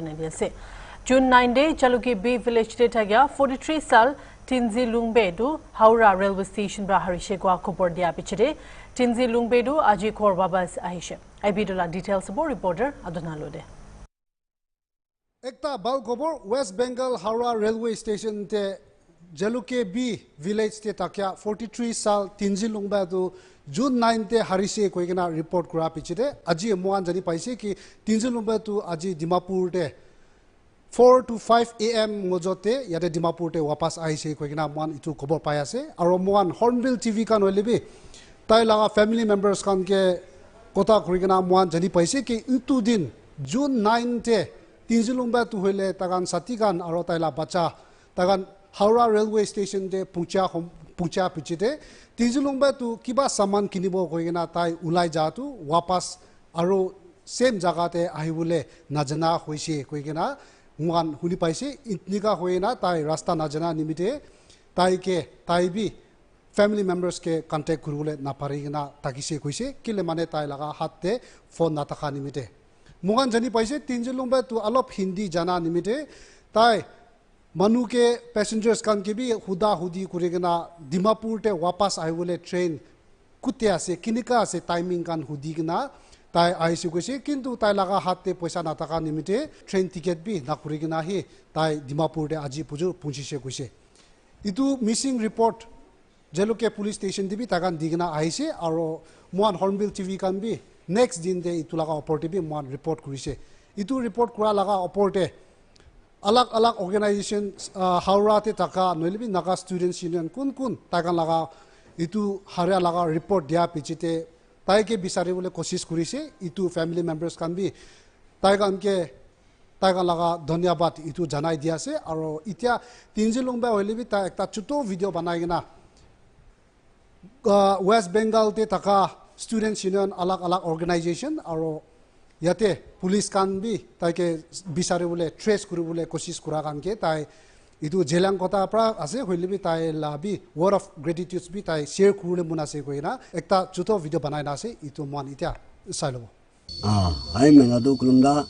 June 9 day, Chaluki B village Tagya, 43 Sal, Tinzi Lungbedu, Haura railway station Braharishekwa Kopordia Pichide, Tinzi Lungbedu, Aji Kor Babas Aisha. I bidula details about reporter Adonalode. Ekta bal kobor West Bengal Haura railway station te Jaluke B village te takya 43 Sal, Tinzi Lungbedu, June 9 te Harishe Koigana report kura pichide, Aji Moan Jani Paise ki Tinzi Lungbedu Aji Dimapur te 4 to 5 a.m. mojote yate Dimapur te wapas aise koigina mon itu khobor pai ase aro mon Hornbill TV kan holebi tai laga family members kan ke kota kurigina mon jani paise ki itu din June 9 te tinjilungba tu hoile tagan satigan aro tai la bacha tagan Haura railway station te pucha pichite tinjilungba tu kiba saman kinibo koigina tai ulai jatu wapas aro same jaga te ahibule najana hoise koigina Muan huni paise itnika hoena tai rasta najana nimite tai bi family members ke contact kurule na parigina takise koise kile mane tai laga hatte phone na takha nimite mugan jani paise tinjilungba tu alop hindi jana nimite tai manu ke passengers kan ke bi huda hudi kurigina Dimapur te wapas aibule train kutte ase kinika ase timing kan hudi gina tai aisi koise kintu tai laga hatte paisa na taka nimite train ticket bi na kurigina hi tai Dimapur de aji puju punchise koise itu missing report Jaluke police station dibi tagan digna aise aro Moan Hornbill TV kan bi next din de itu laga opportunity bi Moan report kurise itu report kura laga opportunity alag organization Haura te taka noilibi Naga students union kun tagan laga itu haria laga report dia pichite tai ke bisari bole kosis kurise itu family members kan bi taigan laga dhanyabad itu janai diase aro itia tinjilungba hoile bi ta ekta chuto video banai gina West Bengal te taka students union alag organization aro yate police kan bi tai ke bisari bole trace kuru bole kosis kura kan ke tai itu jelang kota pra ase hoile bi tai labi word of gratitude bi tai share kurule munase koina ekta chuto video banai na ase itu mon itia sailo ai menga do kulumda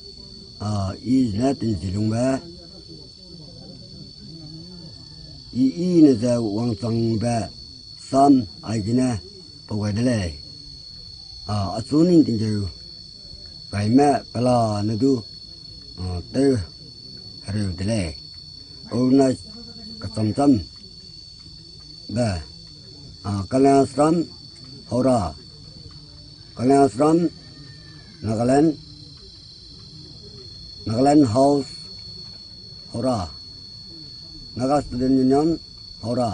is net in zilungba I ne za wang sang ba san ai gina pawai dele asunin tinju bai ma pala ne du te haru dele Una kasamsam ba Kalasram Hora Kalasram Nagaland House Hora Naga Student Union Hora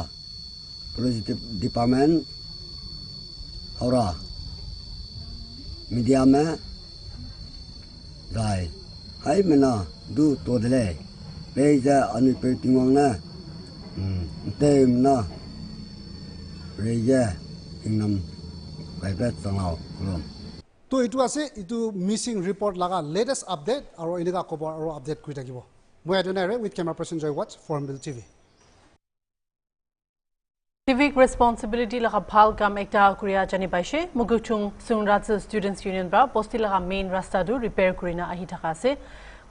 Police Department Hora Media me Zai Hai mena du to dele Reja anu pertimang na, tem na, reja inam kaibat sangau belum. To itu ase itu missing report laga latest update aro iniga kobor aro update kuita kibo. Moi adonare with camera person Joy Watch HornBill TV. Civic responsibility laga phal kam ekta kuriya jani paise muguchung sunrat students union bra posti laga main rasta du repair kurina ahi thaka ase.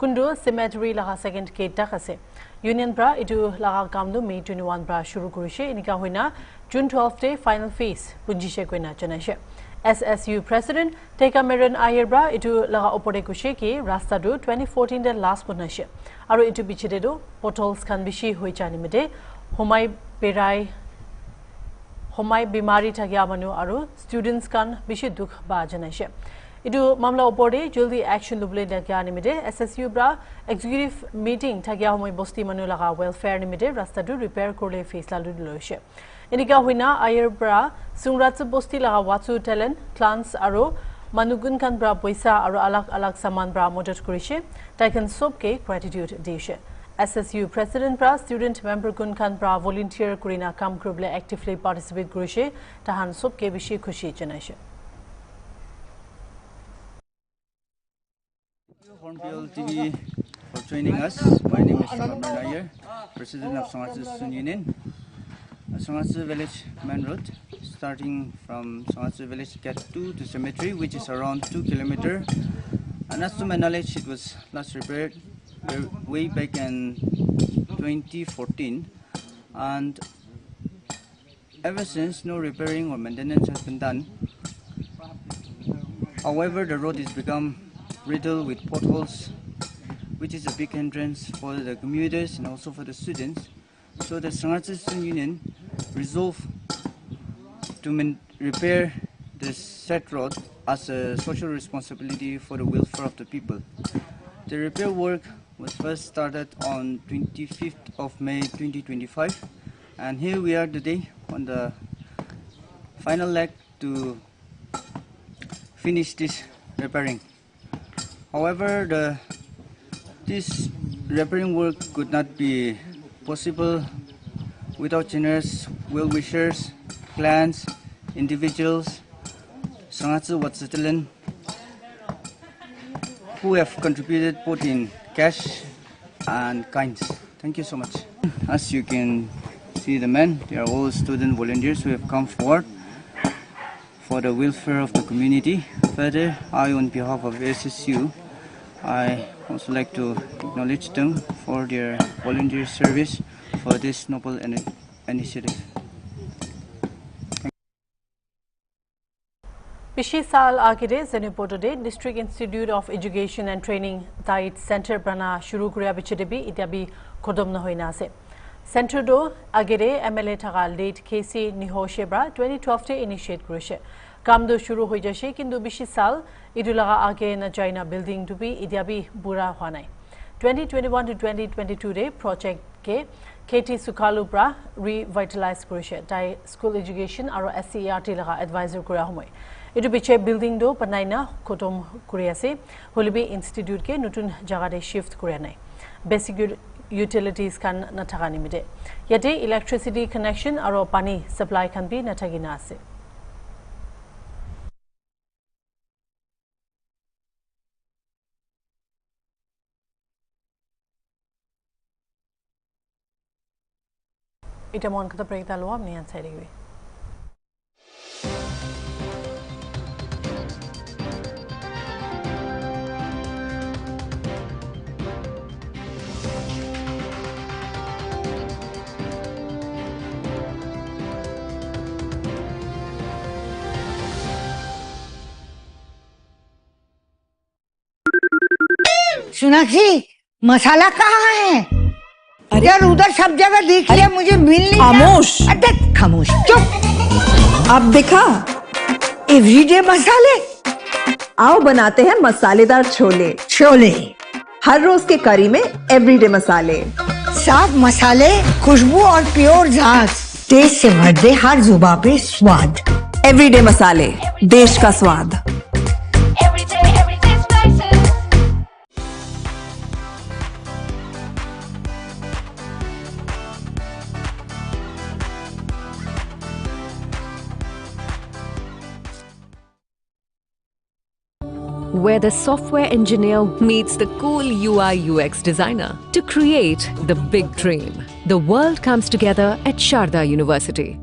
Kundu cemetery laga second gate tak ase union bra itu laga kamdu May 21 bra shuru kurise inika hoina June 12 day final phase punjishe koina janashe SSU president Teka Meron Ayer bra itu laga opore kushe ki rasta du 2014 de last punashe aro itu bichide do potholes kan bishi hoi chani mede homai bimari thagya manu aro students kan bishi dukh ba janashe Idu mamla opode joldi action lubule dakya nimide SSU bra executive meeting thagya homoi bosti manu laga welfare nimide rasta du repair korle faisla luduloshe inika hoina ayer bra sungrat bosti laga watsu talent clans aro manugun kan bra poisa aro alag saman bra modot kurishe taikan sobke gratitude deshe SSU president bra student member kun kan bra volunteer kurina kam gruble actively participate kurishe tahan sobke bishi khushi janashe HornbillTV for joining us. My name is Nagamese Nair, President of Songatsu Union. Songatsu Village Main Road, starting from Songatsu Village get to the cemetery, which is around 2 kilometers. And as to my knowledge, it was last repaired way back in 2014, and ever since no repairing or maintenance has been done. However, the road has become riddled with potholes, which is a big hindrance for the commuters and also for the students. So the Sangatse Student Union resolved to repair this said road as a social responsibility for the welfare of the people. The repair work was first started on 25th of May 2025, and here we are today on the final leg to finish this repairing. However, this repairing work could not be possible without generous well-wishers, clans, individuals, Sangatse Watsitilan, who have contributed both in cash and kinds. Thank you so much. As you can see the men, they are all student volunteers who have come forward for the welfare of the community. Further, I, on behalf of SSU, I also like to acknowledge them for their volunteer service for this noble initiative. Pishi Sal Agire Zenipotode District Institute of Education and Training Tait Center Brana Shuru Kuria Bichidebi Itabi Kodom Nahoinase. Center do Agire MLA Tagal late KC Nihoshebra 2012 te initiate Kurishe. Kamdo Shuru Hojashe Kindu Bishi Sal Idulaga Age na China building to be Idiabi Bura Hwanai. 2021 to 2022 day project ke KT Sukalu Bra revitalize Kurishe. Tai school education aro SCERT laga advisor Kuria Homoi. Itu biche building do panaina kotom kuriase holibi institute ke nutun jagade shift kurianai basic utilities kan nathagani mide yate electricity connection aro pani supply kan bi nathagina ase ita mon kata break dalwa amni ansai dewi Sonakshi मसाला कहाँ है? इधर उधर सब जगह देख लिया मुझे मिल नहीं खामोश खामोश चुप अब देखा एवरीडे मसाले आओ बनाते हैं मसालेदार छोले छोले हर रोज के करी में एवरीडे मसाले साफ मसाले खुशबू और प्योर झाग टेस्ट से भर दे हर जुबान पे स्वाद एवरीडे मसाले देश का स्वाद where the software engineer meets the cool UI UX designer to create the big dream. The world comes together at Sharda University.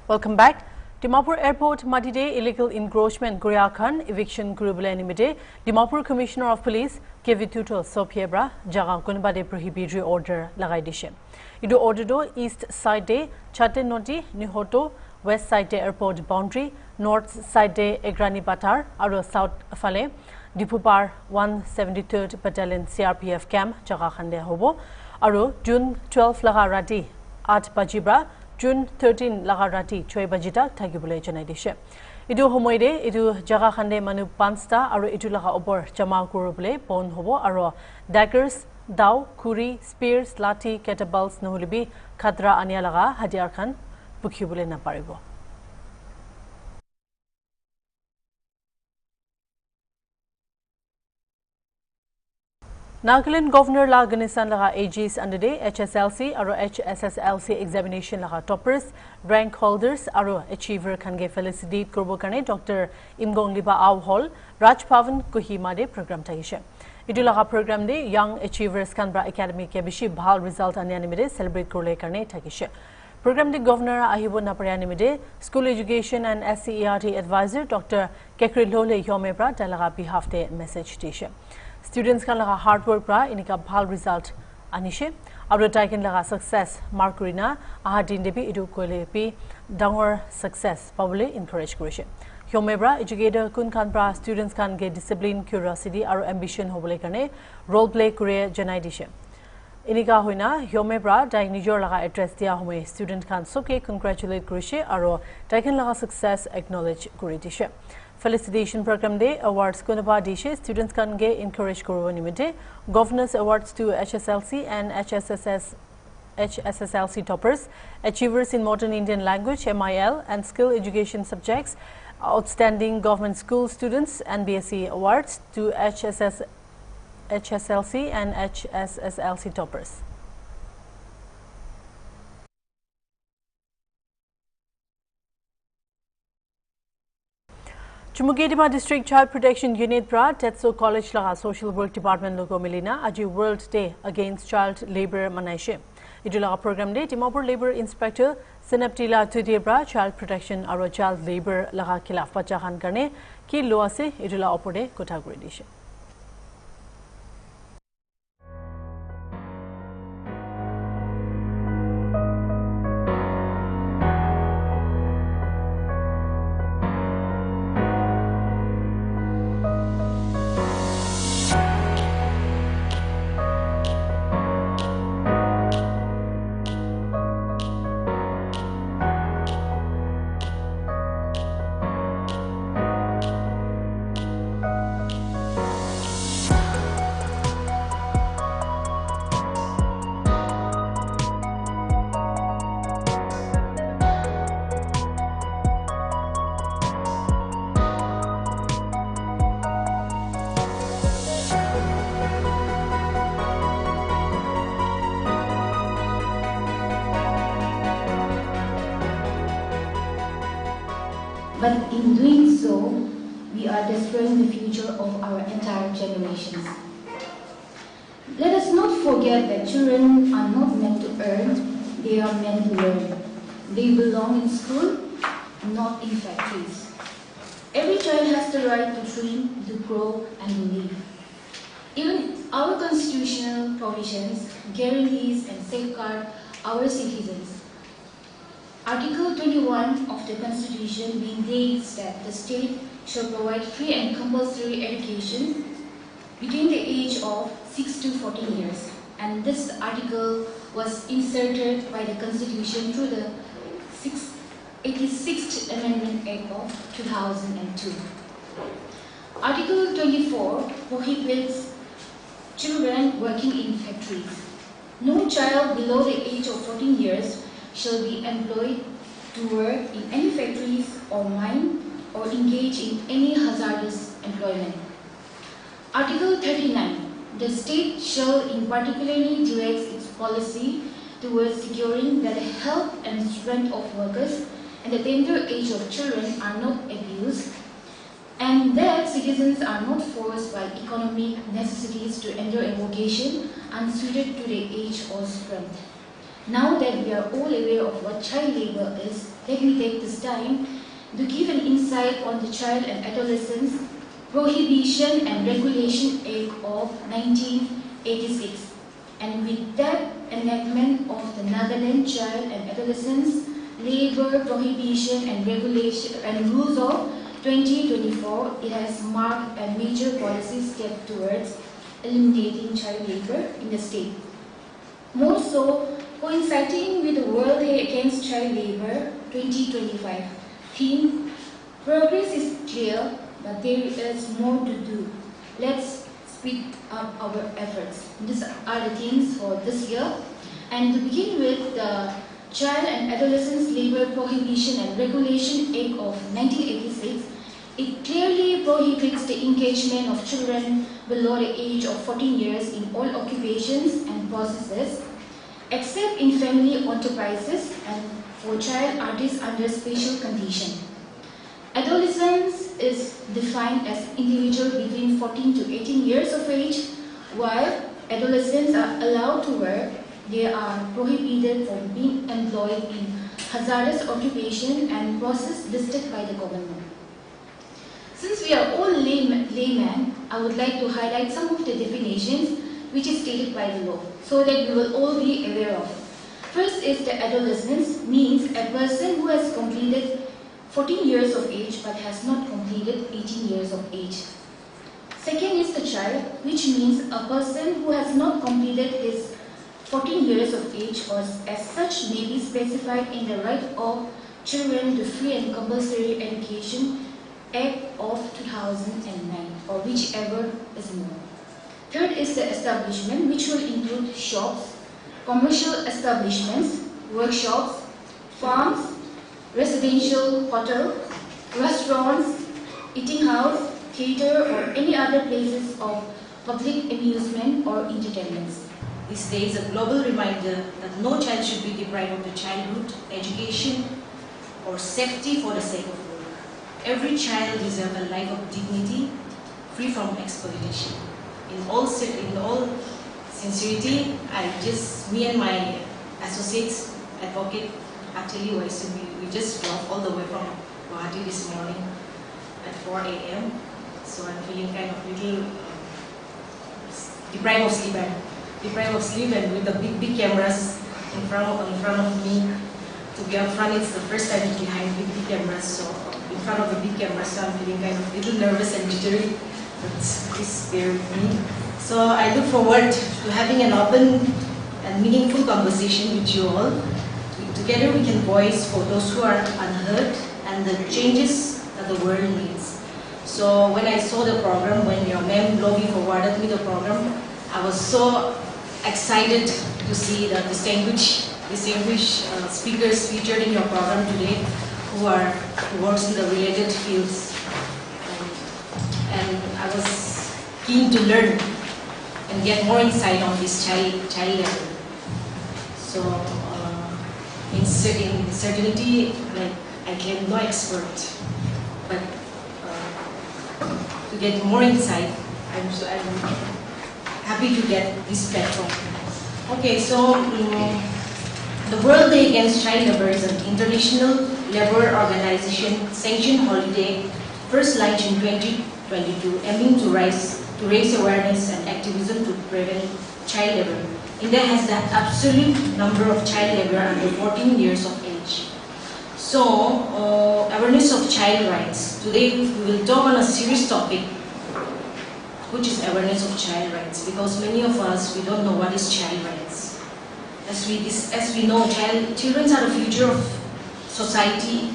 Welcome back. Dimapur Airport Madide illegal encroachment Korea Khan eviction Kurubula Nimide Dimapur Commissioner of Police Kevituto Sopiebra Jaga Kunbade prohibitory order lagai dishe. Idu order do east side de Chate Noti Nihoto west side de airport boundary north side de Egrani Batar aro south fale Dipupar 173rd Battalion CRPF camp Jaga Khande hobo aro June 12 laga rati 8 bajibra June 13 lagarati choi bajita thagibule janai dishe idu homoide idu jaga khande manu pansta aro idu laga opor jama korubule pon hobo aro daggers daw kuri spears lati catapults noholibi khatra ania laga hadiar khan bukhibule na paribo Nagaland Governor la Ganisan laga AGs under day HSLC aro HSSLC examination laga toppers rank holders aro achiever khange felicitate korbo karne Dr. Imgong Liba Aw Hall Raj Bhavan Kohima de program taishe Itu laga program de Young Achievers kan bra academy ke bishi bhal result ani animide celebrate korle karne thakishe. Program de governor ahibo na pare animide school education and SCERT advisor Dr. Kekri Lole Yome bra dalaga behalf de message tishe. Students kan laga hard work bra inika bhal result anishe. Aru taiken laga success markurina aha din debi idu kole pi dangor success probably encourage korishe. Hyomebra educator kun kan bra students kan ge discipline curiosity aru ambition hobole karne role play kure janai dishe. Inika hoina Hyomebra dai nijor laga address dia home student kan soke congratulate korishe aru taiken laga success acknowledge kore dishe. Felicitation program de awards kunaba dishe students kan ge encourage koru nimite governors awards to HSLC and HSSLC toppers, achievers in modern Indian language MIL and skill education subjects, outstanding government school students and BSc awards to HSLC and HSSLC toppers. Chumukedima District Child Protection Unit pra Tetso College laga Social Work Department logo milina aji World Day Against Child Labour manaishe. Idulaga program de Dimapur Labour Inspector Sinaptila Tudebra Child Protection aro Child Labour laga khilaf pachahan karne ki lo ase idula opode kotha kore dishe. But in doing so, we are destroying the future of our entire generations. Let us not forget that children are not meant to earn, they are meant to learn. They belong in school, not in factories. Every child has the right to dream, to grow, and to live. Even our constitutional provisions guarantees and safeguard our citizens. Article 21 of the Constitution states that the state shall provide free and compulsory education between the age of 6 to 14 years. And this article was inserted by the Constitution through the 86th Amendment Act of 2002. Article 24 prohibits children working in factories. No child below the age of 14 years shall be employed to work in any factories or mine or engage in any hazardous employment. Article 39. The state shall in particularly direct its policy towards securing that the health and strength of workers and the tender age of children are not abused, and that citizens are not forced by economic necessities to enter a vocation unsuited to their age or strength. Now that we are all aware of what child labor is, let me take this time to give an insight on the Child and Adolescents Prohibition and Regulation Act of 1986. And with that enactment of the Nagaland Child and Adolescents Labor Prohibition and Regulation and Rules of 2024, it has marked a major policy step towards eliminating child labor in the state. More so, coinciding with the World Day Against Child Labor 2025 theme, progress is clear, but there is more to do. Let's speed up our efforts. These are the themes for this year. And to begin with, the Child and Adolescents Labor Prohibition and Regulation Act of 1986, it clearly prohibits the engagement of children below the age of 14 years in all occupations and processes, except in family enterprises and for child artists under special condition. Adolescence is defined as individual between 14 to 18 years of age While adolescents are allowed to work, they are prohibited from being employed in hazardous occupation and process listed by the government. Since we are all laymen, I would like to highlight some of the definitions which is stated by the law, so that we will all be aware of. First is the adolescence, means a person who has completed 14 years of age but has not completed 18 years of age. Second is the child, which means a person who has not completed his 14 years of age or as such may be specified in the Right of Children to Free and Compulsory Education Act of 2009 or whichever is more. Third is the establishment, which will include shops, commercial establishments, workshops, farms, residential hotel, restaurants, eating house, theatre or any other places of public amusement or entertainments. This day is a global reminder that no child should be deprived of the childhood, education or safety for the sake of work. Every child deserves a life of dignity, free from exploitation. In all sincerity, me and my associates, advocate, actually, we just drove all the way from Guwahati this morning at 4 a.m. So I'm feeling kind of little deprived of sleep, and with the big cameras in front of me. To be up front, it's the first time behind big cameras. So in front of the big cameras, so I'm feeling kind of little nervous and jittery. But please bear with me. So I look forward to having an open and meaningful conversation with you all. Together we can voice for those who are unheard and the changes that the world needs. So when I saw the program, when your ma'am Lovi forwarded me the program, I was so excited to see the distinguished speakers featured in your program today who works in the related fields. And I was keen to learn and get more insight on this child level. So in certainty, like I claim no expert, but to get more insight, I'm happy to get this platform. Okay, so the World Day Against Child Labor is an international labor organization sanctioned holiday, first launched in 2022, aiming to raise awareness and activism to prevent child labor. India has the absolute number of child labor under 14 years of age. So, awareness of child rights. Today we will talk on a serious topic, which is awareness of child rights, because many of us, we don't know what is child rights. As we know, children are the future of society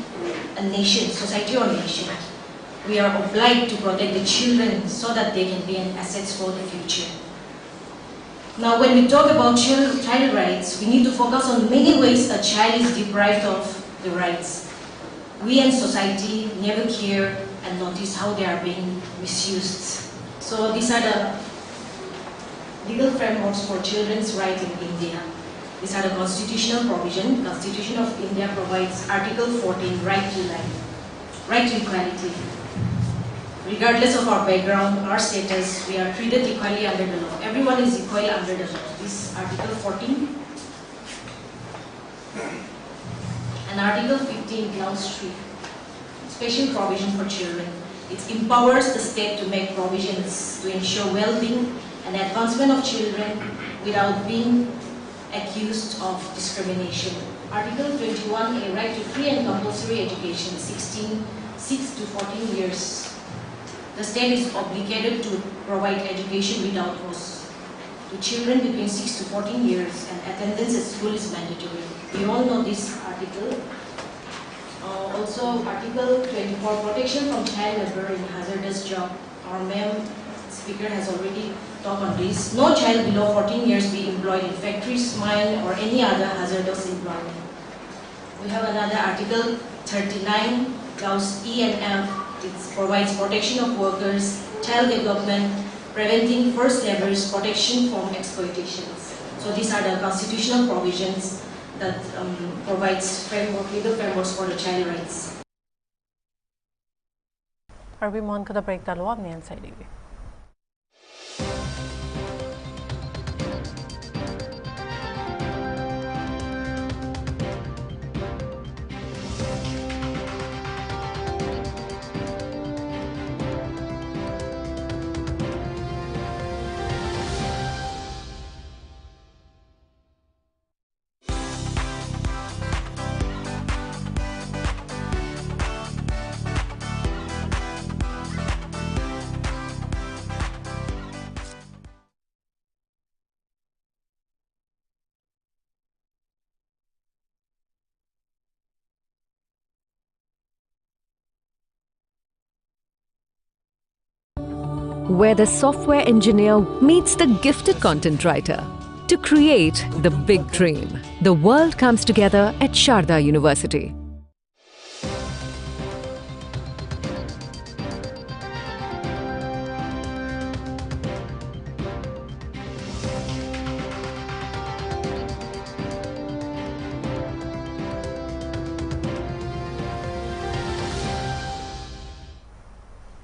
and nation, society or nation. We are obliged to protect the children so that they can be an asset for the future. Now, when we talk about child rights, we need to focus on many ways a child is deprived of the rights. We and society never care and notice how they are being misused. So these are the legal frameworks for children's rights in India. These are the constitutional provision. Constitution of India provides Article 14, right to life, right to equality. Regardless of our background, our status, we are treated equally under the law. Everyone is equal under the law. This Article 14 and Article 15, Clause 3, special provision for children. It empowers the state to make provisions to ensure well-being and advancement of children without being accused of discrimination. Article 21A, right to free and compulsory education, 6 to 14 years. The state is obligated to provide education without cost to children between 6 to 14 years, and attendance at school is mandatory. We all know this article. Also, Article 24, protection from child labor in hazardous job. Our ma'am speaker has already talked on this. No child below 14 years be employed in factories, mine, or any other hazardous employment. We have another Article 39, Clause E and F. It provides protection of workers, child development, preventing forced labors, protection from exploitations. So these are the constitutional provisions that provides legal frameworks for the child rights. Arbi Mohan kada break talo apni ansai where the software engineer meets the gifted content writer. To create the big dream, the world comes together at Sharda University.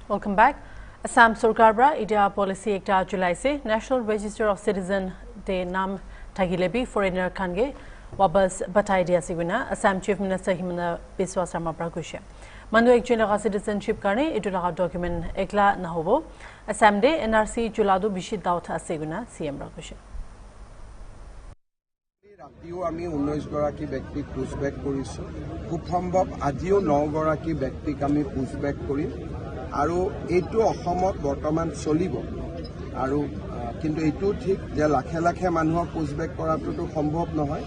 Welcome back. Assam Sarkar bra India policy ekta July se National Register of Citizen de nam Tagilebi foreigner kange wabas batai dia siguna Assam Chief Minister Himanta Biswa Sarma Prakushe. Manu ekjon laga citizenship karne etu laga document ekla na hobo. Assam de NRC juladu bishi daut aseguna CM Prakushe. ৰাতিও আমি 19 গৰাকী ব্যক্তিক পুছবেক কৰিছো খুব সম্ভৱ আজিও 9 গৰাকী ব্যক্তিক আমি পুছবেক কৰিম আৰু এইটো অসমত বৰ্তমান চলিব আৰু কিন্তু এইটো ঠিক যে লাখে লাখে মানুহক পুছবেক কৰাটো সম্ভৱ নহয়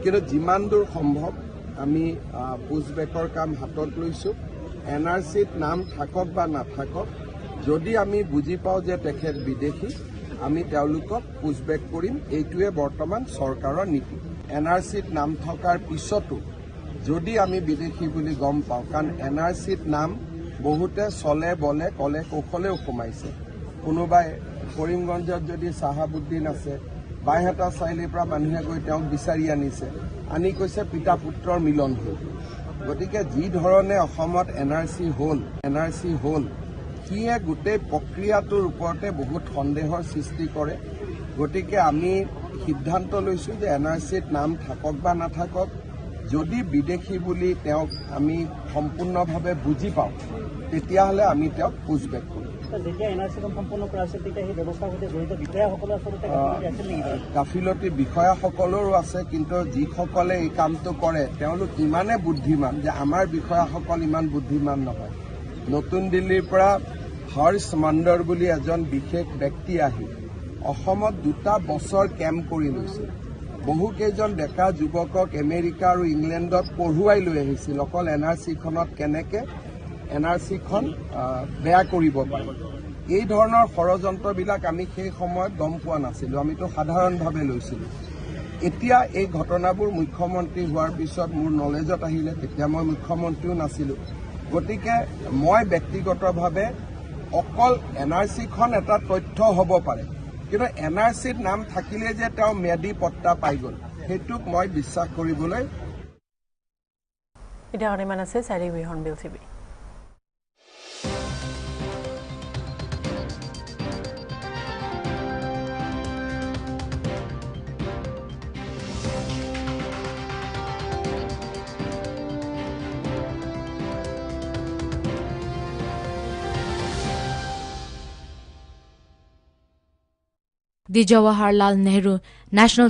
কিন্তু যিমান দূৰ সম্ভৱ আমি পুছবেকৰ কাম হাতত লৈছো এনআৰসিত নাম থাকক বা নাথাকক যদি আমি বুজি পাওঁ যে তেখেত বিদেশী আমি তেওঁলোকক পুছবেক কৰিম এইটোৱে বৰ্তমান চৰকাৰৰ নীতি এনআৰসিত নাম থকাৰ পিছতো যদি আমি বিদেশী বুলি গম পাওঁ কাৰণ এনআৰসিত নাম বহুতে চলে বলে কলে কৌশলেও সোমাইছে কোনোবাই কৰিমগঞ্জত যদি সাহাবুদ্দিন আছে বাইহাটা চাইলিৰ পৰা মানুহে গৈ তেওঁক বিচাৰি আনিছে আনি কৈছে পিতা পুত্ৰৰ মিলন হ'ল গতিকে যি ধৰণে অসমত এনআৰসি হ'ল কিয়ে গোটেই প্ৰক্ৰিয়াটোৰ ওপৰতে বহুত সন্দেহৰ সৃষ্টি কৰে গতিকে আমি সিদ্ধান্ত লৈছো যে এনআৰসিত নাম থাকক বা নাথাকক যদি বিদেশী বুলি তেওঁক আমি সম্পূৰ্ণভাৱে বুজি পাওঁ তেতিয়াহ'লে আমি তেওঁক পুছবেক কৰিম গাফিলতি বিষয়াসকলৰো আছে কিন্তু যিসকলে এই কামটো কৰে তেওঁলোক ইমানে বুদ্ধিমান যে আমাৰ বিষয়াসকল ইমান বুদ্ধিমান নহয় নতুন দিল্লীৰ পৰা হৰ্ষ মণ্ডৰ বুলি এজন বিশেষ ব্যক্তি আহি অসমত 2 বছৰ কেম্প কৰি লৈছে বহুকেইজন ডেকা যুৱকক আমেৰিকা আৰু ইংলেণ্ডত পঢ়ুৱাই লৈ আহিছিল অকল এনআৰসিখনত কেনেকে এনআৰসিখন বেয়া কৰিব পাৰি এই ধৰণৰ ষড়যন্ত্ৰবিলাক আমি সেই সময়ত গম পোৱা নাছিলো আমিতো সাধাৰণভাৱে লৈছিলো এতিয়া এই ঘটনাবোৰ মুখ্যমন্ত্ৰী হোৱাৰ পিছত মোৰ নলেজত আহিলে তেতিয়া মই মুখ্যমন্ত্ৰীও নাছিলো গতিকে মই ব্যক্তিগতভাৱে অকল এনআৰসিখন এটা তথ্য হ'ব পাৰে কিন্তু এনআৰসিত নাম থাকিলে যে তেওঁ মেডি পট্টা পাই গ'ল হেতুক মই বিশ্বাস কৰিবলৈ এটা আনিমান আছে চাৰি hornbill TV The Jawaharlal Nehru National